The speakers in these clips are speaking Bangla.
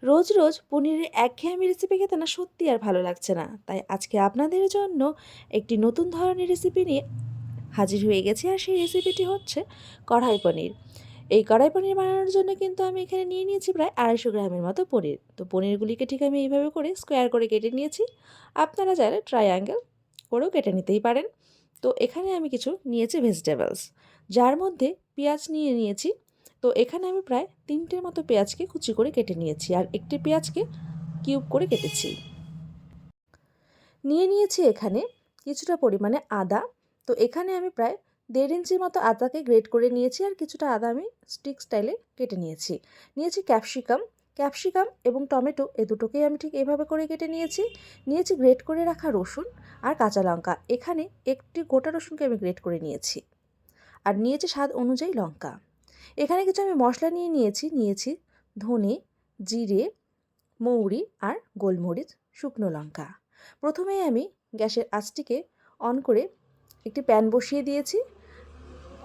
রোজ রোজ পনিরের একঘেয়েমি রেসিপি খেতে না সত্যি আর ভালো লাগছে না। তাই আজকে আপনাদের জন্য একটি নতুন ধরনের রেসিপি নিয়ে হাজির হয়ে গেছি। আর সেই রেসিপিটি হচ্ছে কড়াই পনির। এই কড়াই পনির বানানোর জন্য কিন্তু আমি এখানে নিয়ে নিয়েছি প্রায় 250 গ্রামের মতো পনির। তো পনিরগুলিকে ঠিক আমি এইভাবে করে স্কোয়ার করে কেটে নিয়েছি। আপনারা চাইলে ট্রায়াঙ্গেল করেও কেটে নিতেই পারেন। তো এখানে আমি কিছু নিয়েছি ভেজিটেবলস, যার মধ্যে পেঁয়াজ নিয়ে নিয়েছি। তো এখানে আমি প্রায় 3টের মতো পেঁয়াজকে কুচি করে কেটে নিয়েছি, আর একটি পেঁয়াজকে কিউব করে কেটেছি। নিয়ে নিয়েছি এখানে কিছুটা পরিমাণে আদা। তো এখানে আমি প্রায় 1.5 ইঞ্চির মতো আদাকে গ্রেট করে নিয়েছি, আর কিছুটা আদা আমি স্টিক স্টাইলে কেটে নিয়েছি। নিয়েছি ক্যাপসিকাম এবং টমেটো, এই দুটোকেই আমি ঠিক এইভাবে করে কেটে নিয়েছি। নিয়েছি গ্রেট করে রাখা রসুন আর কাঁচা লঙ্কা। এখানে একটি গোটা রসুনকে আমি গ্রেট করে নিয়েছি। আর নিয়েছি স্বাদ অনুযায়ী লঙ্কা। এখানে কিছু আমি মশলা নিয়েছি ধনে, জিরে, মৌরি আর গোলমরিচ, শুকনো লঙ্কা। প্রথমেই আমি গ্যাসের আঁচটিকে অন করে একটি প্যান বসিয়ে দিয়েছি।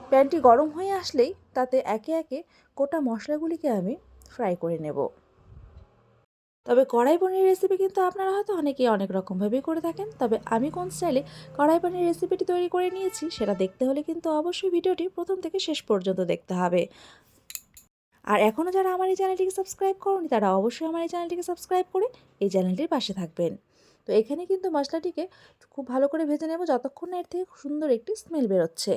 প্যানটি গরম হয়ে আসলেই তাতে একে একে গোটা মশলাগুলিকে আমি ফ্রাই করে নেব। তবে কড়াই পনির রেসিপি কিন্তু আপনারা হয়তো অনেকেই অনেক রকমভাবেই করে থাকেন। তবে আমি কোন স্টাইলে কড়াই পনির রেসিপিটি তৈরি করে নিয়েছি সেটা দেখতে হলে কিন্তু অবশ্যই ভিডিওটি প্রথম থেকে শেষ পর্যন্ত দেখতে হবে। আর এখনও যারা আমার এই চ্যানেলটিকে সাবস্ক্রাইব করোনি তারা অবশ্যই আমার এই চ্যানেলটিকে সাবস্ক্রাইব করে এই চ্যানেলটির পাশে থাকবেন। তো এখানে কিন্তু মশলাটিকে খুব ভালো করে ভেজে নেব যতক্ষণ না এর থেকে সুন্দর একটি স্মেল বেরোচ্ছে।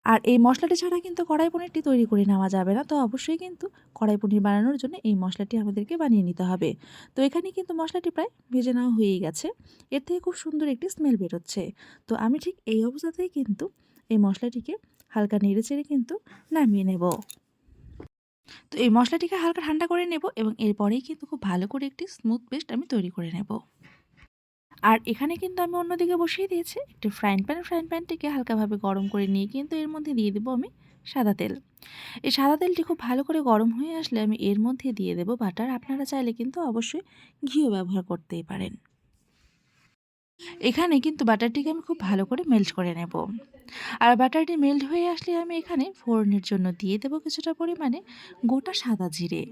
আর এই মশলাটি ছাড়া কিন্তু কড়াই পনিরটি তৈরি করে নেওয়া যাবে না। তো অবশ্যই কিন্তু কড়াই পনির বানানোর জন্য এই মশলাটি আমাদেরকে বানিয়ে নিতে হবে। তো এখানে কিন্তু মশলাটি প্রায় ভেজে নেওয়া হয়েই গেছে। এর থেকে খুব সুন্দর একটি স্মেল বেরোচ্ছে। তো আমি ঠিক এই অবস্থাতেই কিন্তু এই মশলাটিকে হালকা নেড়ে চেড়ে কিন্তু নামিয়ে নেব। তো এই মশলাটিকে হালকা ঠান্ডা করে নেব এবং এরপরেই কিন্তু খুব ভালো করে একটি স্মুথ পেস্ট আমি তৈরি করে নেব। আর এখানে কিন্তু আমি অন্যদিকে বসিয়ে দিয়েছি একটি ফ্রাইং প্যানটিকে হালকাভাবে গরম করে নিয়ে কিন্তু এর মধ্যে দিয়ে দেবো আমি সাদা তেল। এই সাদা তেলটি খুব ভালো করে গরম হয়ে আসলে আমি এর মধ্যে দিয়ে দেবো বাটার। আপনারা চাইলে কিন্তু অবশ্যই ঘিও ব্যবহার করতেই পারেন। এখানে কিন্তু বাটারটিকে আমি খুব ভালো করে মেল্ট করে নেব। আর বাটারটি মেল্ট হয়ে আসলে আমি এখানে ফোড়নের জন্য দিয়ে দেবো কিছুটা পরিমাণে গোটা সাদা জিরে।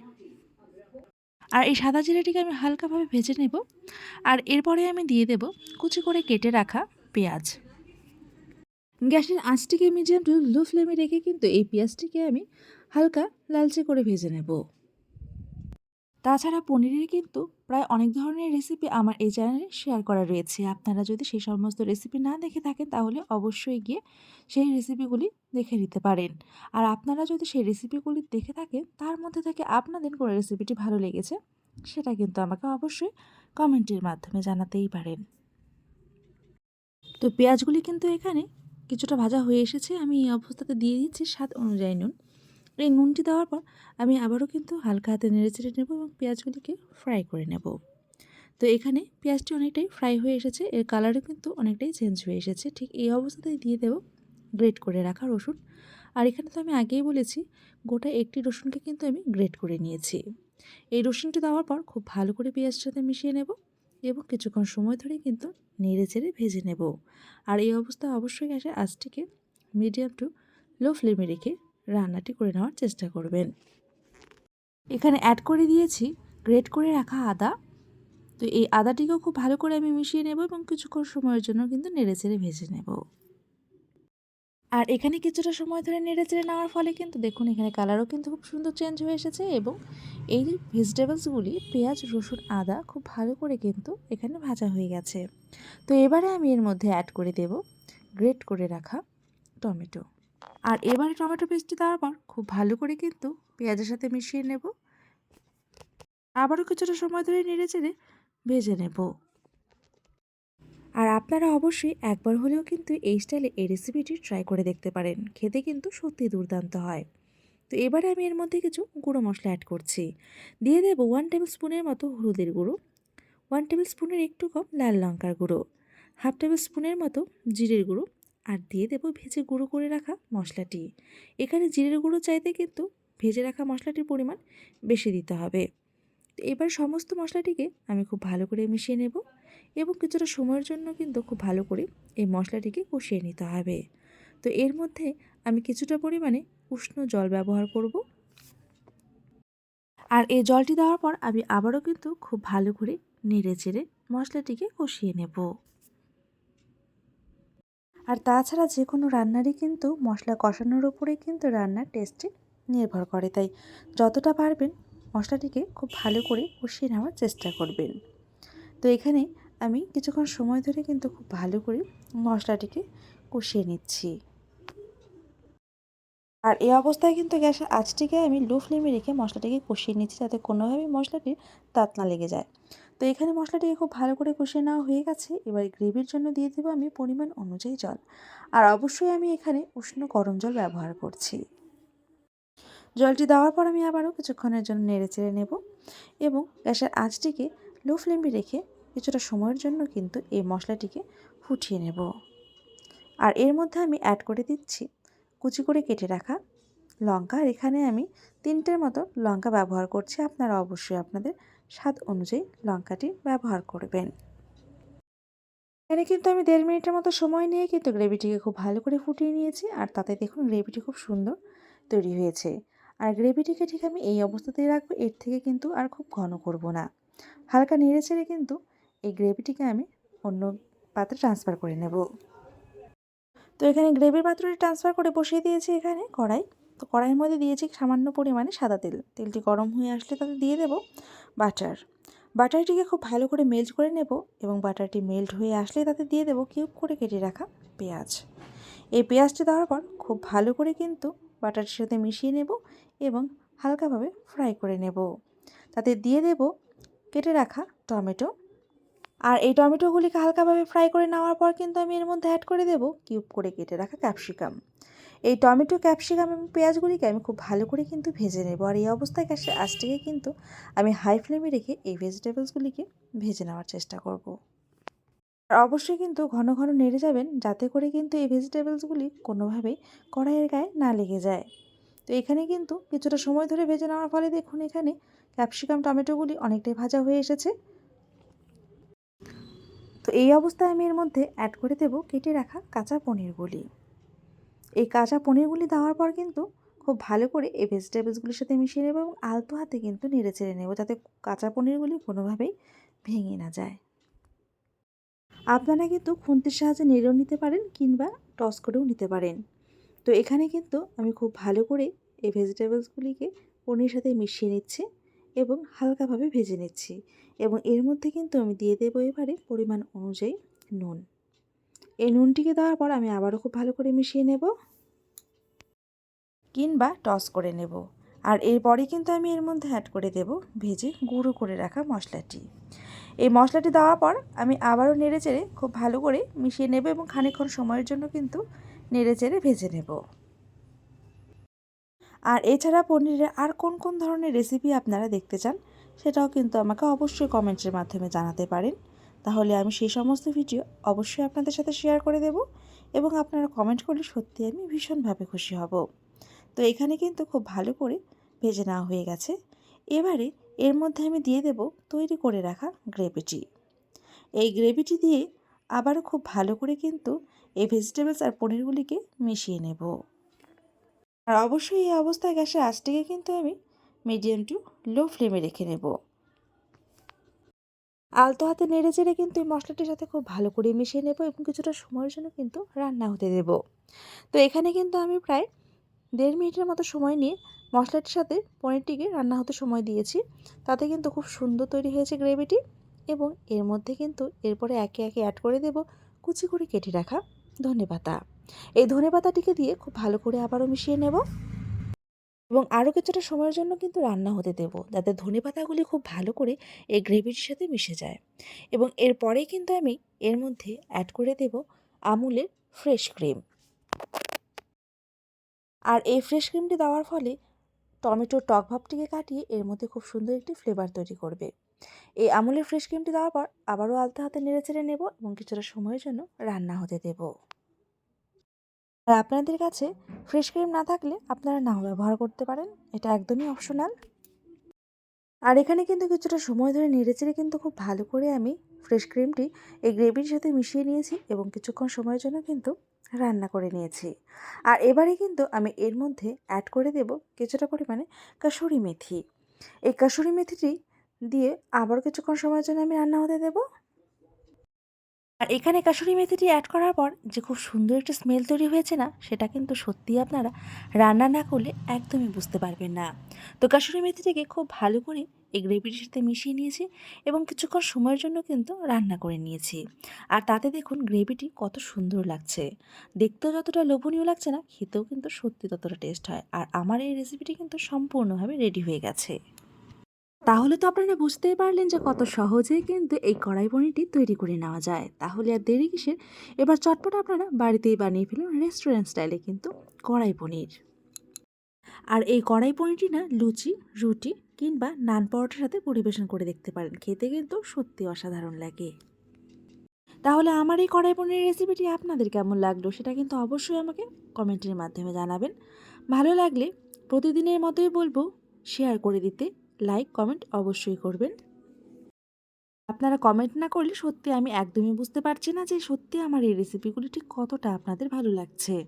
আর এই সাদা জিরেটিকে আমি হালকাভাবে ভেজে নেব। আর এরপরে আমি দিয়ে দেব কুচি করে কেটে রাখা পেঁয়াজ। গ্যাসের আঁচটিকে মিডিয়াম টু লো ফ্লেমে রেখে কিন্তু এই পেঁয়াজটিকে আমি হালকা লালচে করে ভেজে নেব। তাছাড়া পনিরের কিন্তু প্রায় অনেক ধরনের রেসিপি আমার এই চ্যানেলে শেয়ার করা রয়েছে। আপনারা যদি সেই সমস্ত রেসিপি না দেখে থাকেন তাহলে অবশ্যই গিয়ে সেই রেসিপিগুলি দেখে নিতে পারেন। আর আপনারা যদি সেই রেসিপিগুলি দেখে থাকেন তার মধ্যে থেকে আপনাদের কোনো রেসিপিটি ভালো লেগেছে সেটা কিন্তু আমাকে অবশ্যই কমেন্টের মাধ্যমে জানাতেই পারেন। তো পেঁয়াজগুলি কিন্তু এখানে কিছুটা ভাজা হয়ে এসেছে। আমি এই অবস্থাতে দিয়ে দিচ্ছি স্বাদ অনুযায়ী নুন। এই নুনটি দেওয়ার পর আমি আবারও কিন্তু হালকা হাতে নেড়েচেড়ে নেব এবং পেঁয়াজগুলিকে ফ্রাই করে নেব। তো এখানে পেঁয়াজটি অনেকটাই ফ্রাই হয়ে এসেছে, এর কালারও কিন্তু অনেকটাই চেঞ্জ হয়ে এসেছে। ঠিক এই অবস্থাতেই দিয়ে দেব গ্রেট করে রাখা রসুন। আর এখানে তো আমি আগেই বলেছি গোটা একটি রসুনকে কিন্তু আমি গ্রেট করে নিয়েছি। এই রসুনটি দেওয়ার পর খুব ভালো করে পেঁয়াজের সাথে মিশিয়ে নেব এবং কিছুক্ষণ সময় ধরে কিন্তু নেড়ে চেড়ে ভেজে নেব। আর এই অবস্থায় অবশ্যই গ্যাসের আঁচটিকে মিডিয়াম টু লো ফ্লেমে রেখে রান্নাটি করে নেওয়ার চেষ্টা করবেন। এখানে অ্যাড করে দিয়েছি গ্রেট করে রাখা আদা। তো এই আদাটিকেও খুব ভালো করে আমি মিশিয়ে নেব এবং কিছুক্ষণ সময়ের জন্য কিন্তু নেড়েচেড়ে ভেজে নেব। আর এখানে কিছুটা সময় ধরে নেড়েচেড়ে নেওয়ার ফলে কিন্তু দেখুন এখানে কালারও কিন্তু খুব সুন্দর চেঞ্জ হয়ে এসেছে এবং এই ভেজিটেবলসগুলি পেঁয়াজ, রসুন, আদা খুব ভালো করে কিন্তু এখানে ভাজা হয়ে গেছে। তো এবারে আমি এর মধ্যে অ্যাড করে দেব গ্রেট করে রাখা টমেটো। আর এবারে টমেটো পেস্টটি দেওয়ার পর খুব ভালো করে কিন্তু পেঁয়াজের সাথে মিশিয়ে নেব। আবারও কিছুটা সময় ধরে নেড়েচেড়ে ভেজে নেব। আর আপনারা অবশ্যই একবার হলেও কিন্তু এই স্টাইলে এই রেসিপিটি ট্রাই করে দেখতে পারেন। খেতে কিন্তু সত্যি দুর্দান্ত হয়। তো এবারে আমি এর মধ্যে কিছু গুঁড়ো মশলা অ্যাড করছি। দিয়ে দেব 1 টেবিল স্পুনের মতো হলুদের গুঁড়ো, 1 টেবিল স্পুনের একটু কম লাল লঙ্কার গুঁড়ো, 1/2 টেবিল স্পুনের মতো জিরের গুঁড়ো, আর দিয়ে দেব ভেজে গুঁড়ো করে রাখা মশলাটি। এখানে জিরের গুঁড়ো চাইতে কিন্তু ভেজে রাখা মশলাটির পরিমাণ বেশি দিতে হবে। তো এবার সমস্ত মশলাটিকে আমি খুব ভালো করে মিশিয়ে নেব এবং কিছুটা সময়ের জন্য কিন্তু খুব ভালো করে এই মশলাটিকে কষিয়ে নিতে হবে। তো এর মধ্যে আমি কিছুটা পরিমাণে উষ্ণ জল ব্যবহার করব। আর এই জলটি দেওয়ার পর আমি আবারও কিন্তু খুব ভালো করে নেড়ে চেড়ে মশলাটিকে কষিয়ে নেব। আর তাছাড়া যে কোনো রান্নারই কিন্তু মশলা কষানোর উপরেই কিন্তু রান্নার টেস্টটি নির্ভর করে, তাই যতটা পারবেন মশলাটিকে খুব ভালো করে কষিয়ে নেওয়ার চেষ্টা করবেন। তো এখানে আমি কিছুক্ষণ সময় ধরে কিন্তু খুব ভালো করে মশলাটিকে কষিয়ে নিচ্ছি। আর এই অবস্থায় কিন্তু গ্যাসের আঁচটিকে আমি লো ফ্লেমে রেখে মশলাটিকে কষিয়ে নিচ্ছি, যাতে কোনোভাবেই মশলাটির তাত না লেগে যায়। তো এখানে মশলাটিকে খুব ভালো করে কষিয়ে নেওয়া হয়ে গেছে। এবার গ্রেভির জন্য দিয়ে দেবো আমি পরিমাণ অনুযায়ী জল। আর অবশ্যই আমি এখানে উষ্ণ গরম জল ব্যবহার করছি। জলটি দেওয়ার পর আমি আবারও কিছুক্ষণের জন্য নেড়ে চেড়ে নেব এবং গ্যাসের আঁচটিকে লো ফ্লেমে রেখে কিছুটা সময়ের জন্য কিন্তু এই মশলাটিকে ফুটিয়ে নেব। আর এর মধ্যে আমি অ্যাড করে দিচ্ছি কুচি করে কেটে রাখা লঙ্কা। আর এখানে আমি 3টের মতো লঙ্কা ব্যবহার করছি। আপনারা অবশ্যই আপনাদের স্বাদ অনুযায়ী লঙ্কাটি ব্যবহার করবেন। এখানে কিন্তু আমি 1.5 মিনিটের মতো সময় নিয়ে কিন্তু গ্রেভিটিকে খুব ভালো করে ফুটিয়ে নিয়েছি। আর তাতে দেখুন গ্রেভিটি খুব সুন্দর তৈরি হয়েছে। আর গ্রেভিটিকে ঠিক আমি এই অবস্থাতেই রাখবো, এর থেকে কিন্তু আর খুব ঘন করব না। হালকা নেড়ে চেড়ে কিন্তু এই গ্রেভিটিকে আমি অন্য পাত্রে ট্রান্সফার করে নেব। তো এখানে গ্রেভির পাত্রটি ট্রান্সফার করে বসিয়ে দিয়েছি এখানে কড়াই। তো কড়াইয়ের মধ্যে দিয়েছি সামান্য পরিমাণে সাদা তেল। তেলটি গরম হয়ে আসলে তাতে দিয়ে দেব বাটার। বাটারটিকে খুব ভালো করে মেল্ট করে নেব এবং বাটারটি মেল্ট হয়ে আসলে তাতে দিয়ে দেব কিউব করে কেটে রাখা পেঁয়াজ। এই পেঁয়াজটি দেওয়ার পর খুব ভালো করে কিন্তু বাটারটির সাথে মিশিয়ে নেব এবং হালকাভাবে ফ্রাই করে নেব। তাতে দিয়ে দেব কেটে রাখা টমেটো। আর এই টমেটোগুলিকে হালকাভাবে ফ্রাই করে নেওয়ার পর কিন্তু আমি এর মধ্যে অ্যাড করে দেব কিউব করে কেটে রাখা ক্যাপসিকাম। এই টমেটো, ক্যাপসিকাম এবং পেঁয়াজগুলিকে আমি খুব ভালো করে কিন্তু ভেজে নেব। আর এই অবস্থায় গ্যাসের আঁচটিকে কিন্তু আমি হাই ফ্লেমে রেখে এই ভেজিটেবলসগুলিকে ভেজে নেওয়ার চেষ্টা করব। আর অবশ্যই কিন্তু ঘন ঘন নেড়ে যাবেন, যাতে করে কিন্তু এই ভেজিটেবলসগুলি কোনোভাবেই কড়াইয়ের গায়ে না লেগে যায়। তো এখানে কিন্তু কিছুটা সময় ধরে ভেজে নেওয়ার ফলে দেখুন এখানে ক্যাপসিকাম, টমেটোগুলি অনেকটাই ভাজা হয়ে এসেছে। তো এই অবস্থায় আমি এর মধ্যে অ্যাড করে দেব কেটে রাখা কাঁচা পনিরগুলি। এই কাঁচা পনিরগুলি দেওয়ার পর কিন্তু খুব ভালো করে এই ভেজিটেবলসগুলির সাথে মিশিয়ে নেব এবং আলতো হাতে কিন্তু নেড়ে চেড়ে নেব, যাতে কাঁচা পনিরগুলি কোনোভাবেই ভেঙে না যায়। আপনারা কিন্তু খুন্তির সাহায্যে নেড়েও নিতে পারেন কিংবা টস করেও নিতে পারেন। তো এখানে কিন্তু আমি খুব ভালো করে এই ভেজিটেবলসগুলিকে পনিরের সাথে মিশিয়ে নিচ্ছি এবং হালকাভাবে ভেজে নিচ্ছি এবং এর মধ্যে কিন্তু আমি দিয়ে দেবো এবারে পরিমাণ অনুযায়ী নুন। এই নুনটিকে দেওয়ার পর আমি আবারও খুব ভালো করে মিশিয়ে নেব কিংবা টস করে নেব। আর এরপরে কিন্তু আমি এর মধ্যে অ্যাড করে দেব ভেজে গুঁড়ো করে রাখা মশলাটি। এই মশলাটি দেওয়ার পর আমি আবারও নেড়ে চেড়ে খুব ভালো করে মিশিয়ে নেব এবং খানিকক্ষণ সময়ের জন্য কিন্তু নেড়ে চেড়ে ভেজে নেব। আর এছাড়া পনিরের আর কোন কোন ধরনের রেসিপি আপনারা দেখতে চান সেটাও কিন্তু আমাকে অবশ্যই কমেন্টের মাধ্যমে জানাতে পারেন। তাহলে আমি সেই সমস্ত ভিডিও অবশ্যই আপনাদের সাথে শেয়ার করে দেব এবং আপনারা কমেন্ট করলে সত্যি আমি ভীষণভাবে খুশি হব। তো এখানে কিন্তু খুব ভালো করে ভেজে নেওয়া হয়ে গেছে। এবারে এর মধ্যে আমি দিয়ে দেব তৈরি করে রাখা গ্রেভিটি। এই গ্রেভিটি দিয়ে আবারও খুব ভালো করে কিন্তু এই ভেজিটেবলস আর পনিরগুলিকে মিশিয়ে নেব। আর অবশ্যই এই অবস্থায় গ্যাসের আঁচটিকে কিন্তু আমি মিডিয়াম টু লো ফ্লেমে রেখে নেব। আলতো হাতে নেড়ে চেড়ে কিন্তু এই মশলাটির সাথে খুব ভালো করে মিশিয়ে নেব এবং কিছুটা সময়ের জন্য কিন্তু রান্না হতে দেব। তো এখানে কিন্তু আমি প্রায় 1.5 মিনিটের মতো সময় নিয়ে মশলাটির সাথে পনিরটিকে রান্না হতে সময় দিয়েছি। তাতে কিন্তু খুব সুন্দর তৈরি হয়েছে গ্রেভিটি এবং এর মধ্যে কিন্তু এরপরে একে একে অ্যাড করে দেব কুচি করে কেটে রাখা ধনেপাতা। এই ধনেপাতাটিকে দিয়ে খুব ভালো করে আবারও মিশিয়ে নেব এবং আরও কিছুটা সময়ের জন্য কিন্তু রান্না হতে দেব, যাতে ধনেপাতাগুলি খুব ভালো করে এই গ্রেভির সাথে মিশে যায়। এবং এরপরেই কিন্তু আমি এর মধ্যে অ্যাড করে দেব আমুলের ফ্রেশ ক্রিম। আর এই ফ্রেশ ক্রিমটি দেওয়ার ফলে টমেটোর টক ভাবটিকে কাটিয়ে এর মধ্যে খুব সুন্দর একটি ফ্লেভার তৈরি করবে। এই আমুলের ফ্রেশ ক্রিমটি দেওয়ার পর আবারও আলতো হাতে নেড়ে চেড়ে নেব এবং কিছুটা সময়ের জন্য রান্না হতে দেব। আর আপনাদের কাছে ফ্রেশ ক্রিম না থাকলে আপনারা নাও ব্যবহার করতে পারেন, এটা একদমই অপশনাল। আর এখানে কিন্তু কিছুটা সময় ধরে নেড়েচেড়ে কিন্তু খুব ভালো করে আমি ফ্রেশ ক্রিমটি এই গ্রেভির সাথে মিশিয়ে নিয়েছি এবং কিছুক্ষণ সময়ের জন্য কিন্তু রান্না করে নিয়েছি। আর এবারে কিন্তু আমি এর মধ্যে অ্যাড করে দেব কিছুটা পরিমাণে কাসুরি মেথি। এই কাসুরি মেথিটি দিয়ে আবার কিছুক্ষণ সময়ের জন্য আমি রান্না হতে দেবো। আর এখানে কাসুরি মেথিটি অ্যাড করার পর যে খুব সুন্দর একটা স্মেল তৈরি হয়েছে না, সেটা কিন্তু সত্যিই আপনারা রান্না না করলে একদমই বুঝতে পারবেন না। তো কাসুরি মেথিটিকে খুব ভালো করে এই গ্রেভির সাথে মিশিয়ে নিয়েছি এবং কিছুক্ষণ সময়ের জন্য কিন্তু রান্না করে নিয়েছি। আর তাতে দেখুন গ্রেভিটি কত সুন্দর লাগছে। দেখতেও যতটা লোভনীয় লাগছে না, খেতেও কিন্তু সত্যি ততটা টেস্ট হয়। আর আমার এই রেসিপিটি কিন্তু সম্পূর্ণভাবে রেডি হয়ে গেছে। তাহলে তো আপনারা বুঝতেই পারলেন যে কত সহজেই কিন্তু এই কড়াই পনিরটি তৈরি করে নেওয়া যায়। তাহলে আর দেরি কিসের? এবার চটপট আপনারা বাড়িতেই বানিয়ে ফেলুন রেস্টুরেন্ট স্টাইলে কিন্তু কড়াই পনির। আর এই কড়াই পনিরটি না লুচি, রুটি কিংবা নান পরোটার সাথে পরিবেশন করে দেখতে পারেন। খেতে কিন্তু সত্যি অসাধারণ লাগে। তাহলে আমার এই কড়াই পনিরের রেসিপিটি আপনাদের কেমন লাগলো সেটা কিন্তু অবশ্যই আমাকে কমেন্টের মাধ্যমে জানাবেন। ভালো লাগলে প্রতিদিনের মতোই বলবো শেয়ার করে দিতে, লাইক কমেন্ট অবশ্যই করবেন। আপনারা কমেন্ট না করলে সত্যি আমি একদমই বুঝতে পারছি না যে সত্যি আমার এই রেসিপিগুলি ঠিক কতটা আপনাদের ভালো লাগছে।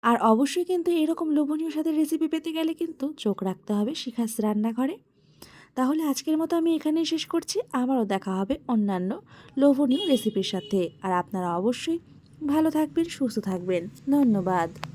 আর অবশ্যই কিন্তু এরকম লোভনীয় স্বাদের রেসিপি পেতে গেলে কিন্তু চোখ রাখতে হবে শিখাস রান্নাঘরে। তাহলে আজকের মতো আমি এখানেই শেষ করছি। আবারও দেখা হবে অন্যান্য লোভনীয় রেসিপির সাথে। আর আপনারা অবশ্যই ভালো থাকবেন, সুস্থ থাকবেন। ধন্যবাদ।